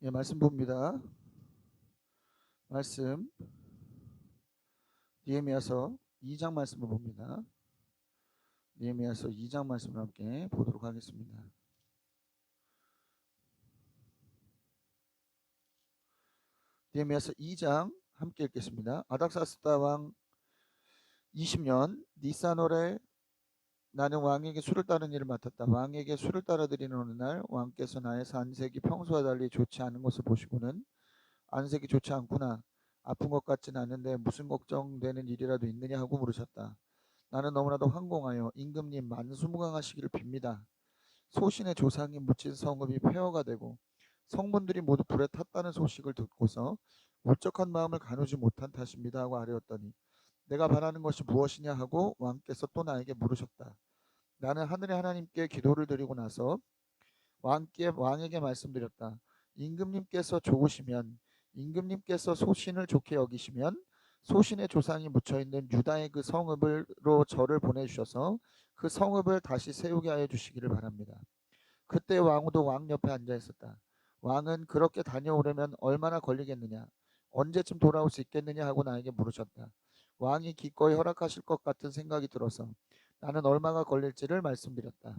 예, 말씀 봅니다. 말씀 느헤미야서 2장 말씀을 봅니다. 느헤미야서 2장 말씀을 함께 보도록 하겠습니다. 느헤미야서 2장 함께 읽겠습니다. 아닥사스다 왕 20년 니산월에 나는 왕에게 술을 따르는 일을 맡았다. 왕에게 술을 따라드리는 어느 날 왕께서 나의 안색이 평소와 달리 좋지 않은 것을 보시고는 안색이 좋지 않구나. 아픈 것 같지는 않은데 무슨 걱정되는 일이라도 있느냐 하고 물으셨다. 나는 너무나도 황공하여 임금님 만수무강하시기를 빕니다. 소신의 조상이 묻힌 성읍이 폐허가 되고 성문들이 모두 불에 탔다는 소식을 듣고서 울적한 마음을 가누지 못한 탓입니다 하고 아뢰었더니 내가 바라는 것이 무엇이냐 하고 왕께서 또 나에게 물으셨다. 나는 하늘의 하나님께 기도를 드리고 나서 왕에게 말씀드렸다. 임금님께서 좋으시면 임금님께서 소신을 좋게 여기시면 소신의 조상이 묻혀있는 유다의 그 성읍으로 저를 보내주셔서 그 성읍을 다시 세우게 하여 주시기를 바랍니다. 그때 왕후도 왕 옆에 앉아 있었다. 왕은 그렇게 다녀오려면 얼마나 걸리겠느냐, 언제쯤 돌아올 수 있겠느냐 하고 나에게 물으셨다. 왕이 기꺼이 허락하실 것 같은 생각이 들어서 나는 얼마가 걸릴지를 말씀드렸다.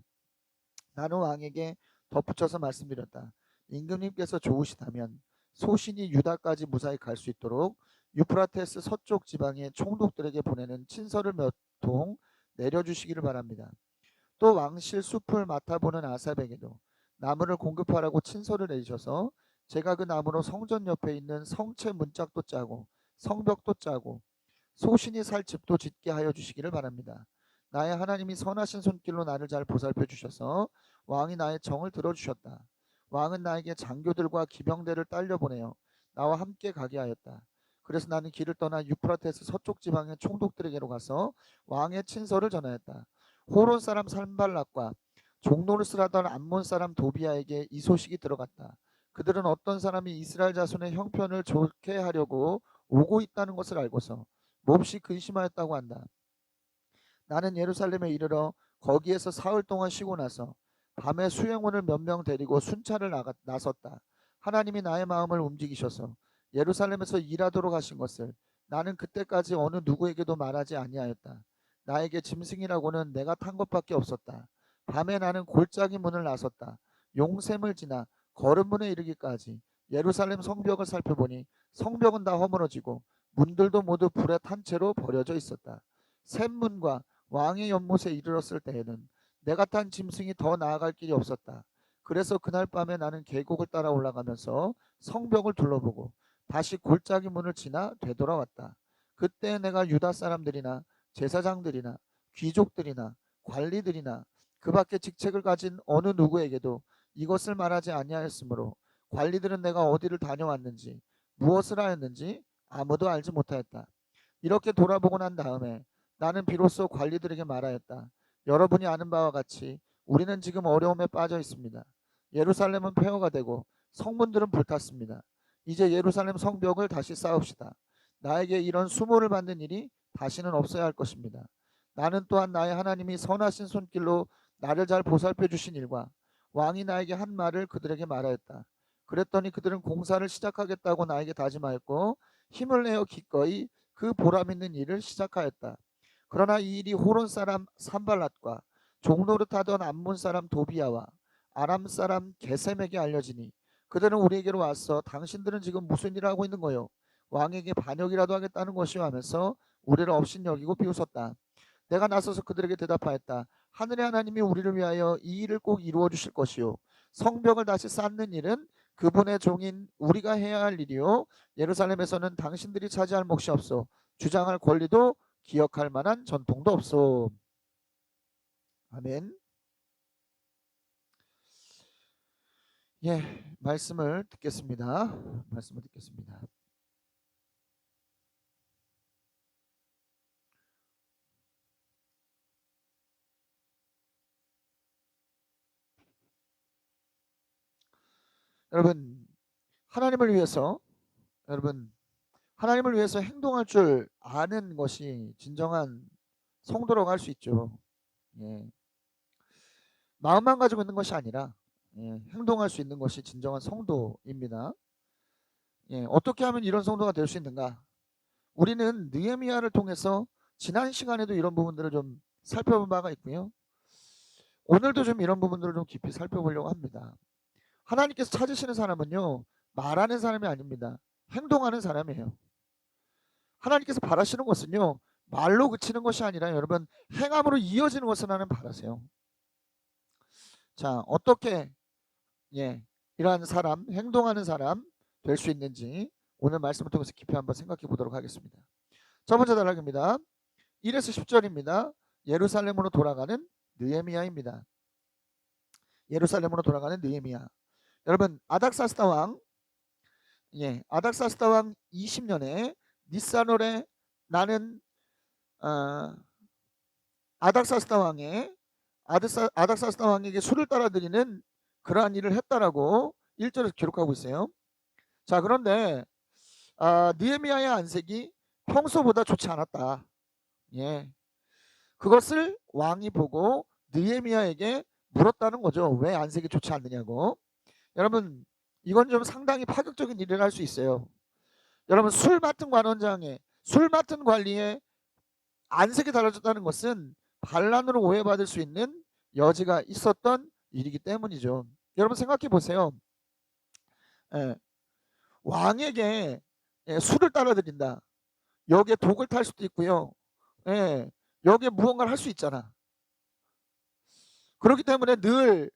나는 왕에게 덧붙여서 말씀드렸다. 임금님께서 좋으시다면 소신이 유다까지 무사히 갈 수 있도록 유프라테스 서쪽 지방의 총독들에게 보내는 친서를 몇 통 내려주시기를 바랍니다. 또 왕실 숲을 맡아보는 아삽에게도 나무를 공급하라고 친서를 내주셔서 제가 그 나무로 성전 옆에 있는 성체 문짝도 짜고 성벽도 짜고 소신이 살 집도 짓게 하여 주시기를 바랍니다. 나의 하나님이 선하신 손길로 나를 잘 보살펴 주셔서 왕이 나의 정을 들어주셨다. 왕은 나에게 장교들과 기병대를 딸려 보내어 나와 함께 가게 하였다. 그래서 나는 길을 떠나 유프라테스 서쪽 지방의 총독들에게로 가서 왕의 친서를 전하였다. 호론 사람 산발락과 종노릇을 하던 암몬 사람 도비아에게 이 소식이 들어갔다. 그들은 어떤 사람이 이스라엘 자손의 형편을 좋게 하려고 오고 있다는 것을 알고서 몹시 근심하였다고 한다. 나는 예루살렘에 이르러 거기에서 사흘 동안 쉬고 나서 밤에 수행원을 몇 명 데리고 순찰을 나섰다. 하나님이 나의 마음을 움직이셔서 예루살렘에서 일하도록 하신 것을 나는 그때까지 어느 누구에게도 말하지 아니하였다. 나에게 짐승이라고는 내가 탄 것밖에 없었다. 밤에 나는 골짜기 문을 나섰다. 용샘을 지나 거름문에 이르기까지 예루살렘 성벽을 살펴보니 성벽은 다 허물어지고 문들도 모두 불에 탄 채로 버려져 있었다. 샘문과 왕의 연못에 이르렀을 때에는 내가 탄 짐승이 더 나아갈 길이 없었다. 그래서 그날 밤에 나는 계곡을 따라 올라가면서 성벽을 둘러보고 다시 골짜기 문을 지나 되돌아왔다. 그때 내가 유다 사람들이나 제사장들이나 귀족들이나 관리들이나 그 밖에 직책을 가진 어느 누구에게도 이것을 말하지 아니하였으므로 관리들은 내가 어디를 다녀왔는지 무엇을 하였는지 아무도 알지 못하였다. 이렇게 돌아보고 난 다음에 나는 비로소 관리들에게 말하였다. 여러분이 아는 바와 같이 우리는 지금 어려움에 빠져 있습니다. 예루살렘은 폐허가 되고 성문들은 불탔습니다. 이제 예루살렘 성벽을 다시 쌓읍시다. 나에게 이런 수모를 받는 일이 다시는 없어야 할 것입니다. 나는 또한 나의 하나님이 선하신 손길로 나를 잘 보살펴 주신 일과 왕이 나에게 한 말을 그들에게 말하였다. 그랬더니 그들은 공사를 시작하겠다고 나에게 다짐하였고 힘을 내어 기꺼이 그 보람 있는 일을 시작하였다. 그러나 이 일이 호론 사람 산발랏과 종노릇하던 암몬 사람 도비야와 아람 사람 게셈에게 알려지니 그들은 우리에게로 와서 당신들은 지금 무슨 일을 하고 있는 거요? 왕에게 반역이라도 하겠다는 것이요 하면서 우리를 업신여기고 비웃었다. 내가 나서서 그들에게 대답하였다. 하늘의 하나님이 우리를 위하여 이 일을 꼭 이루어 주실 것이요 성벽을 다시 쌓는 일은 그분의 종인 우리가 해야 할 일이요 예루살렘에서는 당신들이 차지할 몫이 없어 주장할 권리도 기억할 만한 전통도 없소. 아멘. 예, 말씀을 듣겠습니다. 말씀을 듣겠습니다. 여러분, 하나님을 위해서 여러분 하나님을 위해서 행동할 줄 아는 것이 진정한 성도라고 할 수 있죠. 예. 마음만 가지고 있는 것이 아니라 행동할 수 있는 것이 진정한 성도입니다. 어떻게 하면 이런 성도가 될 수 있는가? 우리는 느헤미야를 통해서 지난 시간에도 이런 부분들을 좀 살펴본 바가 있고요. 오늘도 좀 이런 부분들을 좀 깊이 살펴보려고 합니다. 하나님께서 찾으시는 사람은요, 말하는 사람이 아닙니다. 행동하는 사람이에요. 하나님께서 바라시는 것은요, 말로 그치는 것이 아니라 여러분 행함으로 이어지는 것을 하나님 바라세요. 자, 어떻게 이러한 사람, 행동하는 사람 될 수 있는지 오늘 말씀을 통해서 깊이 한번 생각해 보도록 하겠습니다. 첫 번째 단락입니다. 1에서 10절입니다. 예루살렘으로 돌아가는 느헤미야입니다. 예루살렘으로 돌아가는 느헤미야. 여러분 아닥사스다 왕 아닥사스다 왕 20년에 니산월에 나는 아닥사스다 왕에게 술을 따라드리는 그러한 일을 했다라고 1절에서 기록하고 있어요. 자, 그런데 느헤미야의 안색이 평소보다 좋지 않았다. 그것을 왕이 보고 느헤미야에게 물었다는 거죠. 왜 안색이 좋지 않느냐고. 여러분 이건 좀 상당히 파격적인 일을 할 수 있어요. 여러분 술 맡은 관원장에 술 맡은 관리에 안색이 달라졌다는 것은 반란으로 오해받을 수 있는 여지가 있었던 일이기 때문이죠. 여러분 생각해 보세요. 왕에게 술을 따라드린다. 여기에 독을 탈 수도 있고요. 여기에 무언가를 할 수 있잖아. 그렇기 때문에 늘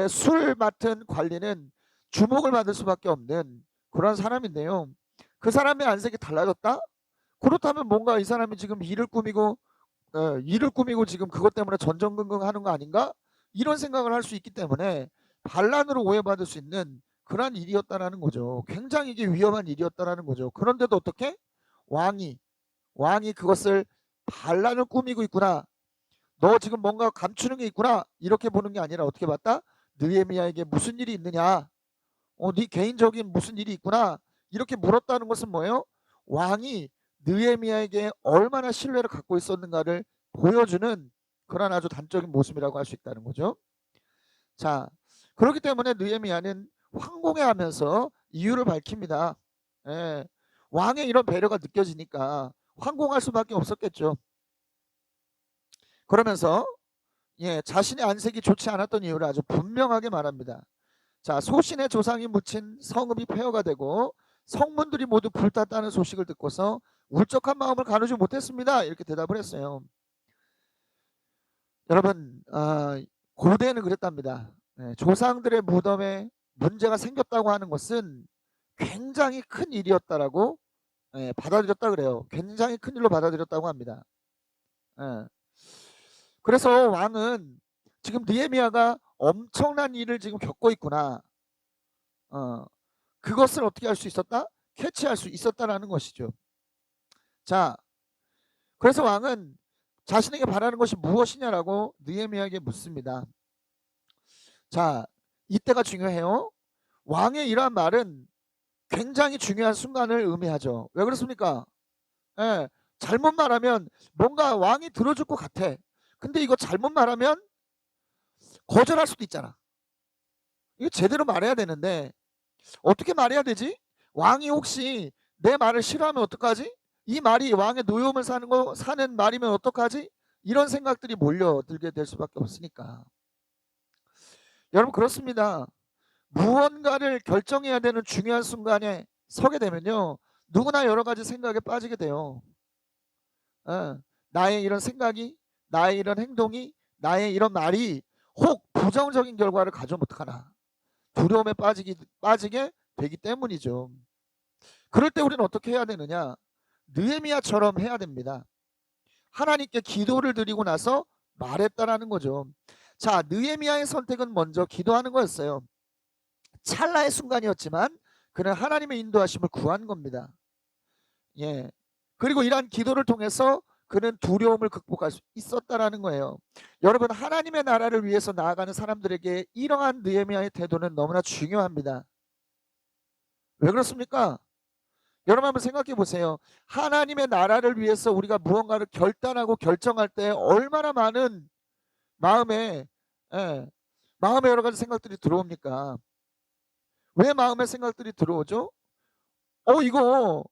술 맡은 관리는 주목을 받을 수밖에 없는 그런 사람인데요. 그 사람의 안색이 달라졌다? 그렇다면 뭔가 이 사람이 지금 일을 꾸미고 지금 그것 때문에 전전긍긍하는 거 아닌가? 이런 생각을 할 수 있기 때문에 반란으로 오해받을 수 있는 그런 일이었다라는 거죠. 굉장히 이게 위험한 일이었다라는 거죠. 그런데도 어떻게? 왕이 그것을 반란을 꾸미고 있구나. 너 지금 뭔가 감추는 게 있구나. 이렇게 보는 게 아니라 어떻게 봤다? 느헤미야에게 무슨 일이 있느냐? 네 개인적인 무슨 일이 있구나. 이렇게 물었다는 것은 뭐예요? 왕이 느헤미야에게 얼마나 신뢰를 갖고 있었는가를 보여주는 그런 아주 단적인 모습이라고 할 수 있다는 거죠. 자, 그렇기 때문에 느헤미야는 황공해하면서 이유를 밝힙니다. 왕의 이런 배려가 느껴지니까 황공할 수밖에 없었겠죠. 그러면서 자신의 안색이 좋지 않았던 이유를 아주 분명하게 말합니다. 자, 소신의 조상이 묻힌 성읍이 폐허가 되고 성문들이 모두 불탔다는 소식을 듣고서 울적한 마음을 가누지 못했습니다. 이렇게 대답을 했어요. 여러분 고대에는 그랬답니다. 조상들의 무덤에 문제가 생겼다고 하는 것은 굉장히 큰 일이었다라고 받아들였다 그래요. 굉장히 큰 일로 받아들였다고 합니다. 그래서 왕은 지금 느헤미야가 엄청난 일을 지금 겪고 있구나. 그것을 어떻게 할 수 있었다? 캐치할 수 있었다라는 것이죠. 자, 그래서 왕은 자신에게 바라는 것이 무엇이냐라고 느헤미야에게 묻습니다. 자, 이때가 중요해요. 왕의 이러한 말은 굉장히 중요한 순간을 의미하죠. 왜 그렇습니까? 잘못 말하면 뭔가 왕이 들어줄 것 같아. 근데 이거 잘못 말하면 거절할 수도 있잖아. 이거 제대로 말해야 되는데 어떻게 말해야 되지? 왕이 혹시 내 말을 싫어하면 어떡하지? 이 말이 왕의 노여움을 사는 말이면 어떡하지? 이런 생각들이 몰려들게 될 수밖에 없으니까. 여러분 그렇습니다. 무언가를 결정해야 되는 중요한 순간에 서게 되면요, 누구나 여러 가지 생각에 빠지게 돼요. 나의 이런 생각이, 나의 이런 행동이, 나의 이런 말이 혹 부정적인 결과를 가져오면 어떡하나. 두려움에 빠지게 되기 때문이죠. 그럴 때 우리는 어떻게 해야 되느냐? 느헤미야처럼 해야 됩니다. 하나님께 기도를 드리고 나서 말했다라는 거죠. 자, 느헤미야의 선택은 먼저 기도하는 거였어요. 찰나의 순간이었지만 그는 하나님의 인도하심을 구한 겁니다. 그리고 이러한 기도를 통해서 그는 두려움을 극복할 수 있었다라는 거예요. 여러분 하나님의 나라를 위해서 나아가는 사람들에게 이러한 느헤미야의 태도는 너무나 중요합니다. 왜 그렇습니까? 여러분 한번 생각해 보세요. 하나님의 나라를 위해서 우리가 무언가를 결단하고 결정할 때 얼마나 많은 마음에 마음에 여러 가지 생각들이 들어옵니까? 왜 마음의 생각들이 들어오죠? 이거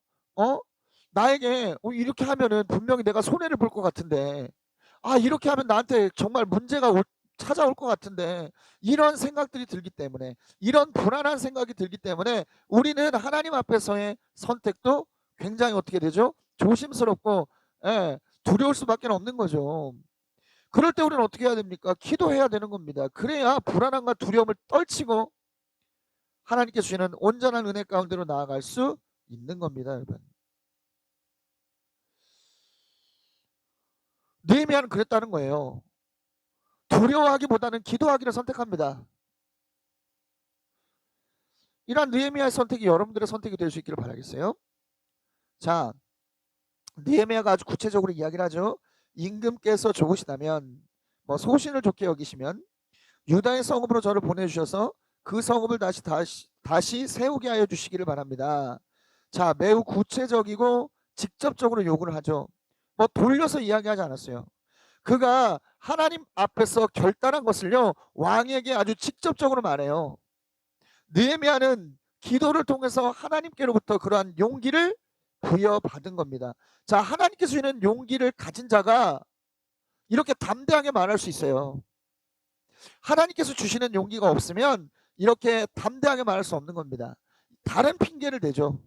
나에게 이렇게 하면은 분명히 내가 손해를 볼 것 같은데, 이렇게 하면 나한테 정말 문제가 찾아올 것 같은데, 이런 생각들이 들기 때문에, 이런 불안한 생각이 들기 때문에 우리는 하나님 앞에서의 선택도 굉장히 어떻게 되죠? 조심스럽고, 두려울 수밖에 없는 거죠. 그럴 때 우리는 어떻게 해야 됩니까? 기도해야 되는 겁니다. 그래야 불안함과 두려움을 떨치고 하나님께 주시는 온전한 은혜 가운데로 나아갈 수 있는 겁니다, 여러분. 느헤미야는 그랬다는 거예요. 두려워하기보다는 기도하기를 선택합니다. 이러한 느헤미야의 선택이 여러분들의 선택이 될 수 있기를 바라겠어요. 자, 느헤미야가 아주 구체적으로 이야기를 하죠. 임금께서 좋으시다면, 소신을 좋게 여기시면 유다의 성읍으로 저를 보내주셔서 그 성읍을 다시 세우게 하여 주시기를 바랍니다. 자, 매우 구체적이고 직접적으로 요구를 하죠. 돌려서 이야기하지 않았어요. 그가 하나님 앞에서 결단한 것을요, 왕에게 아주 직접적으로 말해요. 느헤미야는 기도를 통해서 하나님께로부터 그러한 용기를 부여받은 겁니다. 자, 하나님께서 주시는 용기를 가진 자가 이렇게 담대하게 말할 수 있어요. 하나님께서 주시는 용기가 없으면 이렇게 담대하게 말할 수 없는 겁니다. 다른 핑계를 대죠.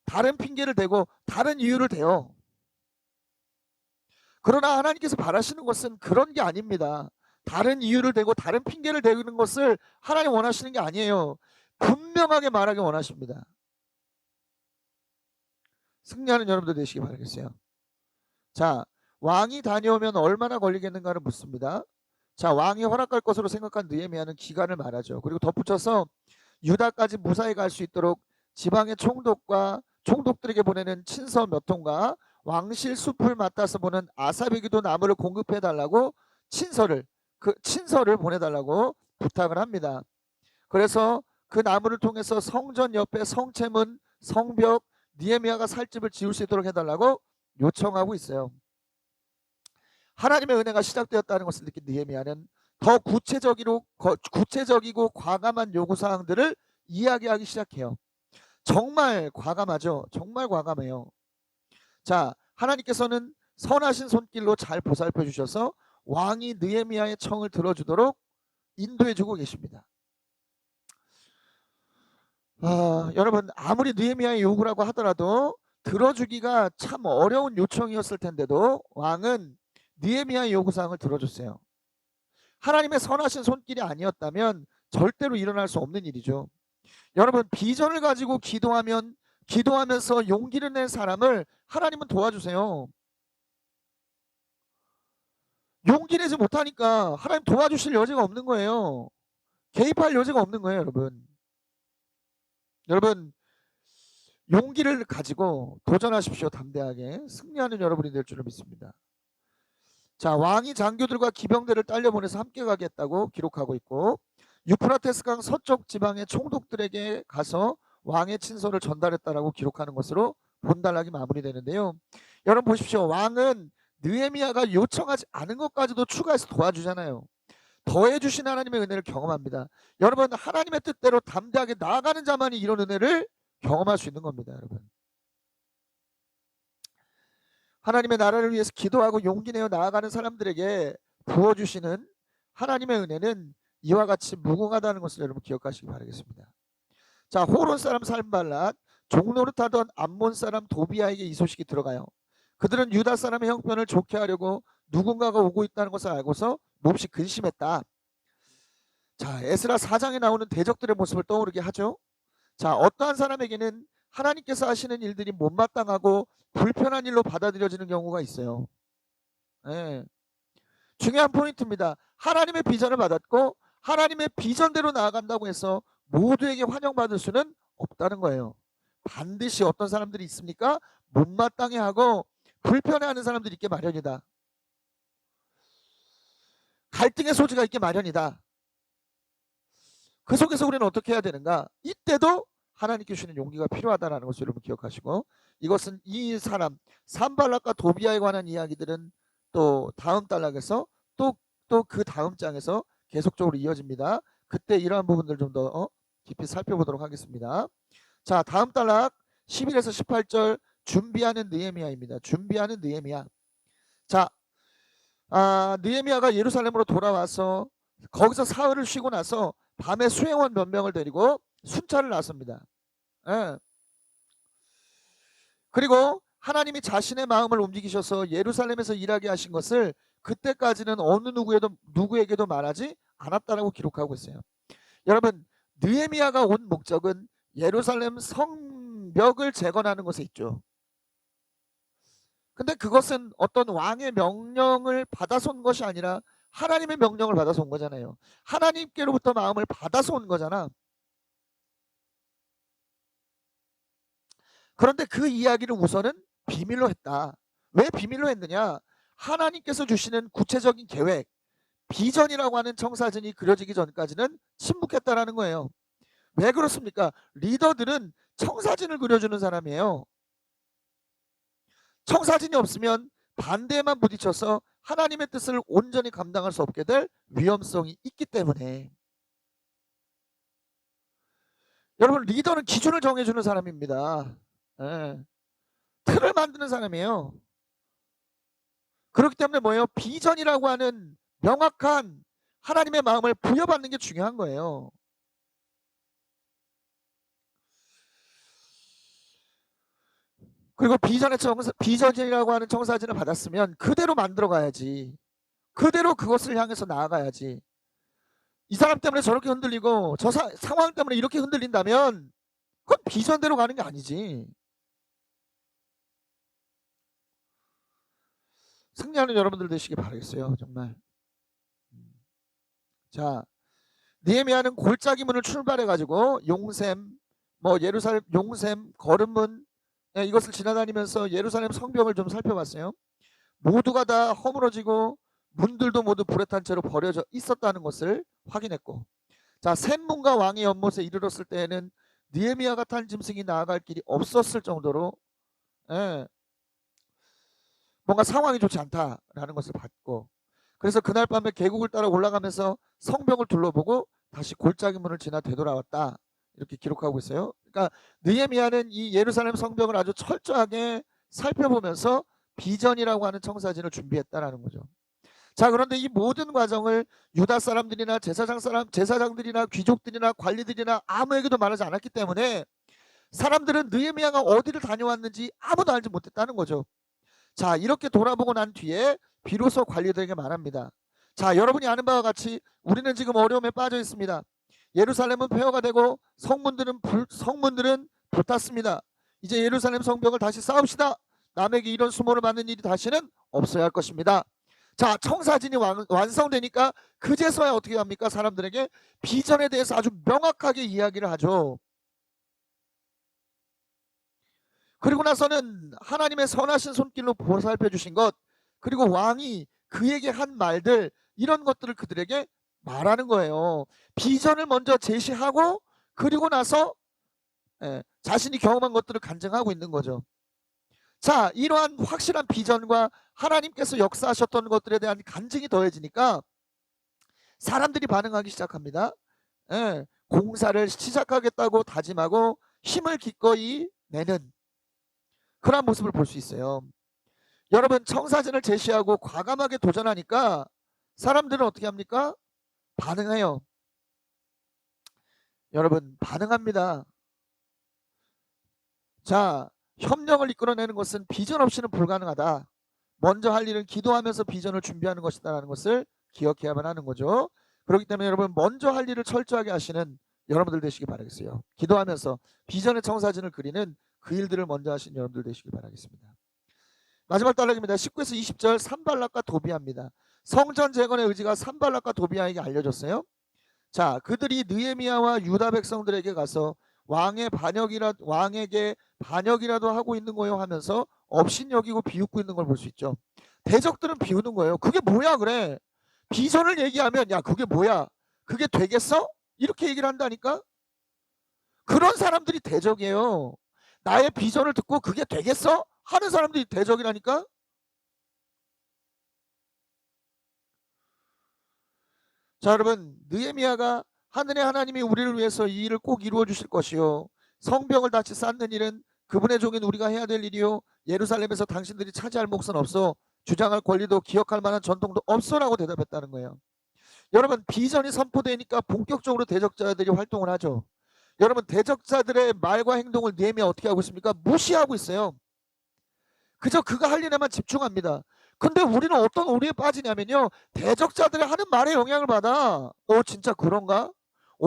다른 핑계를 대고 다른 이유를 대요. 그러나 하나님께서 바라시는 것은 그런 게 아닙니다. 다른 이유를 대고 다른 핑계를 대는 것을 하나님 원하시는 게 아니에요. 분명하게 말하기 원하십니다. 승리하는 여러분들 되시기 바라겠어요. 자, 왕이 다녀오면 얼마나 걸리겠는가를 묻습니다. 자, 왕이 허락할 것으로 생각한 느헤미야는 기간을 말하죠. 그리고 덧붙여서 유다까지 무사히 갈 수 있도록 지방의 총독들에게 보내는 친서 몇 통과 왕실 숲을 맡아서 보는 아사비기도 나무를 공급해 달라고 친서를 보내달라고 부탁을 합니다. 그래서 그 나무를 통해서 성전 옆에 성체문, 성벽, 느헤미야가 살 집을 지을 수 있도록 해달라고 요청하고 있어요. 하나님의 은혜가 시작되었다는 것을 느낀 느헤미야는 더 구체적이고 과감한 요구사항들을 이야기하기 시작해요. 정말 과감하죠. 정말 과감해요. 자, 하나님께서는 선하신 손길로 잘 보살펴 주셔서 왕이 느헤미야의 청을 들어주도록 인도해 주고 계십니다. 여러분, 아무리 느헤미야의 요구라고 하더라도 들어주기가 참 어려운 요청이었을 텐데도 왕은 느헤미야의 요구사항을 들어줬어요. 하나님의 선하신 손길이 아니었다면 절대로 일어날 수 없는 일이죠. 여러분, 비전을 가지고 기도하면서 용기를 낸 사람을 하나님은 도와주세요. 용기 내지 못하니까 하나님 도와주실 여지가 없는 거예요. 개입할 여지가 없는 거예요, 여러분. 여러분, 용기를 가지고 도전하십시오. 담대하게 승리하는 여러분이 될 줄을 믿습니다. 자, 왕이 장교들과 기병대를 딸려보내서 함께 가겠다고 기록하고 있고, 유프라테스 강 서쪽 지방의 총독들에게 가서 왕의 친서를 전달했다라고 기록하는 것으로 본단락이 마무리되는데요. 여러분 보십시오. 왕은 느헤미야가 요청하지 않은 것까지도 추가해서 도와주잖아요. 더해주신 하나님의 은혜를 경험합니다. 여러분, 하나님의 뜻대로 담대하게 나아가는 자만이 이런 은혜를 경험할 수 있는 겁니다. 여러분, 하나님의 나라를 위해서 기도하고 용기 내어 나아가는 사람들에게 부어주시는 하나님의 은혜는 이와 같이 무궁하다는 것을 여러분 기억하시기 바라겠습니다. 자, 호론 사람 산발랏, 종노릇하던 암몬 사람 도비아에게 이 소식이 들어가요. 그들은 유다 사람의 형편을 좋게 하려고 누군가가 오고 있다는 것을 알고서 몹시 근심했다. 자, 에스라 4장에 나오는 대적들의 모습을 떠오르게 하죠. 자, 어떠한 사람에게는 하나님께서 하시는 일들이 못마땅하고 불편한 일로 받아들여지는 경우가 있어요. 중요한 포인트입니다. 하나님의 비전을 받았고 하나님의 비전대로 나아간다고 해서 모두에게 환영받을 수는 없다는 거예요. 반드시 어떤 사람들이 있습니까? 못마땅해하고 불편해하는 사람들이 있게 마련이다. 갈등의 소지가 있게 마련이다. 그 속에서 우리는 어떻게 해야 되는가? 이때도 하나님께 주시는 용기가 필요하다는 것을 여러분 기억하시고, 이것은 이 사람 산발락과 도비아에 관한 이야기들은 또 다음 단락에서 또 그 다음 장에서 계속적으로 이어집니다. 그때 이러한 부분들 좀 더 깊이 살펴보도록 하겠습니다. 자, 다음 단락 11에서 18절 준비하는 느헤미야입니다. 준비하는 느헤미야. 자, 느헤미야가 예루살렘으로 돌아와서 거기서 사흘을 쉬고 나서 밤에 수행원 몇 명을 데리고 순찰을 나섭니다. 예. 그리고 하나님이 자신의 마음을 움직이셔서 예루살렘에서 일하게 하신 것을 그때까지는 어느 누구에게도 말하지 않았다라고 기록하고 있어요. 여러분, 느헤미야가 온 목적은 예루살렘 성벽을 재건하는 것에 있죠. 근데 그것은 어떤 왕의 명령을 받아서 온 것이 아니라 하나님의 명령을 받아서 온 거잖아요. 하나님께로부터 마음을 받아서 온 거잖아. 그런데 그 이야기를 우선은 비밀로 했다. 왜 비밀로 했느냐? 하나님께서 주시는 구체적인 계획, 비전이라고 하는 청사진이 그려지기 전까지는 침묵했다라는 거예요. 왜 그렇습니까? 리더들은 청사진을 그려주는 사람이에요. 청사진이 없으면 반대에만 부딪혀서 하나님의 뜻을 온전히 감당할 수 없게 될 위험성이 있기 때문에. 여러분, 리더는 기준을 정해주는 사람입니다. 예. 틀을 만드는 사람이에요. 그렇기 때문에 뭐예요? 비전이라고 하는 명확한 하나님의 마음을 부여받는 게 중요한 거예요. 그리고 비전이라고 하는 청사진을 받았으면 그대로 만들어 가야지. 그대로 그것을 향해서 나아가야지. 이 사람 때문에 저렇게 흔들리고 저 상황 때문에 이렇게 흔들린다면 그건 비전대로 가는 게 아니지. 승리하는 여러분들 되시기 바라겠어요. 정말. 자, 느헤미야는 골짜기 문을 출발해 가지고 용샘, 예루살렘 용샘, 거름문, 이것을 지나다니면서 예루살렘 성벽을 좀 살펴봤어요. 모두가 다 허물어지고 문들도 모두 불에 탄 채로 버려져 있었다는 것을 확인했고, 자, 샘문과 왕의 연못에 이르렀을 때에는 느헤미야가 탄 짐승이 나아갈 길이 없었을 정도로 뭔가 상황이 좋지 않다라는 것을 봤고, 그래서 그날 밤에 계곡을 따라 올라가면서 성벽을 둘러보고 다시 골짜기 문을 지나 되돌아왔다, 이렇게 기록하고 있어요. 그러니까 느헤미야는 이 예루살렘 성벽을 아주 철저하게 살펴보면서 비전이라고 하는 청사진을 준비했다라는 거죠. 자, 그런데 이 모든 과정을 유다 사람들이나 제사장들이나 귀족들이나 관리들이나 아무에게도 말하지 않았기 때문에 사람들은 느헤미야가 어디를 다녀왔는지 아무도 알지 못했다는 거죠. 자, 이렇게 돌아보고 난 뒤에 비로소 관리들에게 말합니다. 자, 여러분이 아는 바와 같이 우리는 지금 어려움에 빠져 있습니다. 예루살렘은 폐허가 되고 성문들은 불탔습니다. 이제 예루살렘 성벽을 다시 쌓읍시다. 남에게 이런 수모를 받는 일이 다시는 없어야 할 것입니다. 자, 청사진이 완성되니까 그제서야 어떻게 합니까? 사람들에게 비전에 대해서 아주 명확하게 이야기를 하죠. 그리고 나서는 하나님의 선하신 손길로 보살펴 주신 것, 그리고 왕이 그에게 한 말들, 이런 것들을 그들에게 말하는 거예요. 비전을 먼저 제시하고 그리고 나서 자신이 경험한 것들을 간증하고 있는 거죠. 자, 이러한 확실한 비전과 하나님께서 역사하셨던 것들에 대한 간증이 더해지니까 사람들이 반응하기 시작합니다. 공사를 시작하겠다고 다짐하고 힘을 기꺼이 내는 그런 모습을 볼 수 있어요. 여러분, 청사진을 제시하고 과감하게 도전하니까 사람들은 어떻게 합니까? 반응해요. 여러분, 반응합니다. 자, 협력을 이끌어내는 것은 비전 없이는 불가능하다. 먼저 할 일은 기도하면서 비전을 준비하는 것이다라는 것을 기억해야만 하는 거죠. 그렇기 때문에 여러분, 먼저 할 일을 철저하게 하시는 여러분들 되시기 바라겠어요. 기도하면서 비전의 청사진을 그리는 그 일들을 먼저 하신 여러분들 되시기 바라겠습니다. 마지막 단락입니다. 19에서 20절 산발락과 도비아입니다. 성전 재건의 의지가 산발락과 도비아에게 알려졌어요. 자, 그들이 느헤미야와 유다 백성들에게 가서 왕에게 반역이라도 하고 있는 거요 하면서 업신여기고 비웃고 있는 걸 볼 수 있죠. 대적들은 비우는 거예요. 그게 뭐야 그래. 비전을 얘기하면 야 그게 뭐야, 그게 되겠어? 이렇게 얘기를 한다니까. 그런 사람들이 대적이에요. 나의 비전을 듣고 그게 되겠어? 하는 사람들이 대적이라니까. 자, 여러분, 느헤미야가 하늘의 하나님이 우리를 위해서 이 일을 꼭 이루어 주실 것이요, 성벽을 다시 쌓는 일은 그분의 종인 우리가 해야 될 일이요, 예루살렘에서 당신들이 차지할 몫은 없어, 주장할 권리도 기억할 만한 전통도 없어라고 대답했다는 거예요. 여러분, 비전이 선포되니까 본격적으로 대적자들이 활동을 하죠. 여러분, 대적자들의 말과 행동을 느헤미야 어떻게 하고 있습니까? 무시하고 있어요. 그저 그가 할 일에만 집중합니다. 근데 우리는 어떤 오류에 빠지냐면요, 대적자들의 하는 말에 영향을 받아. 진짜 그런가?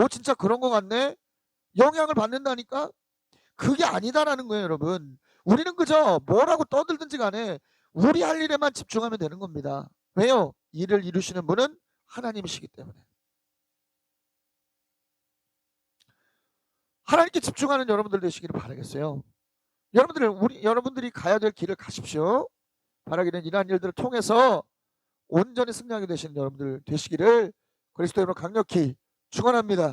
진짜 그런 것 같네? 영향을 받는다니까? 그게 아니다라는 거예요, 여러분. 우리는 그저 뭐라고 떠들든지 간에 우리 할 일에만 집중하면 되는 겁니다. 왜요? 일을 이루시는 분은 하나님이시기 때문에. 하나님께 집중하는 여러분들 되시기를 바라겠어요. 여러분들이 가야 될 길을 가십시오. 바라기는 이러한 일들을 통해서 온전히 승리하게 되시는 여러분들 되시기를 그리스도 이름으로 강력히 축원합니다.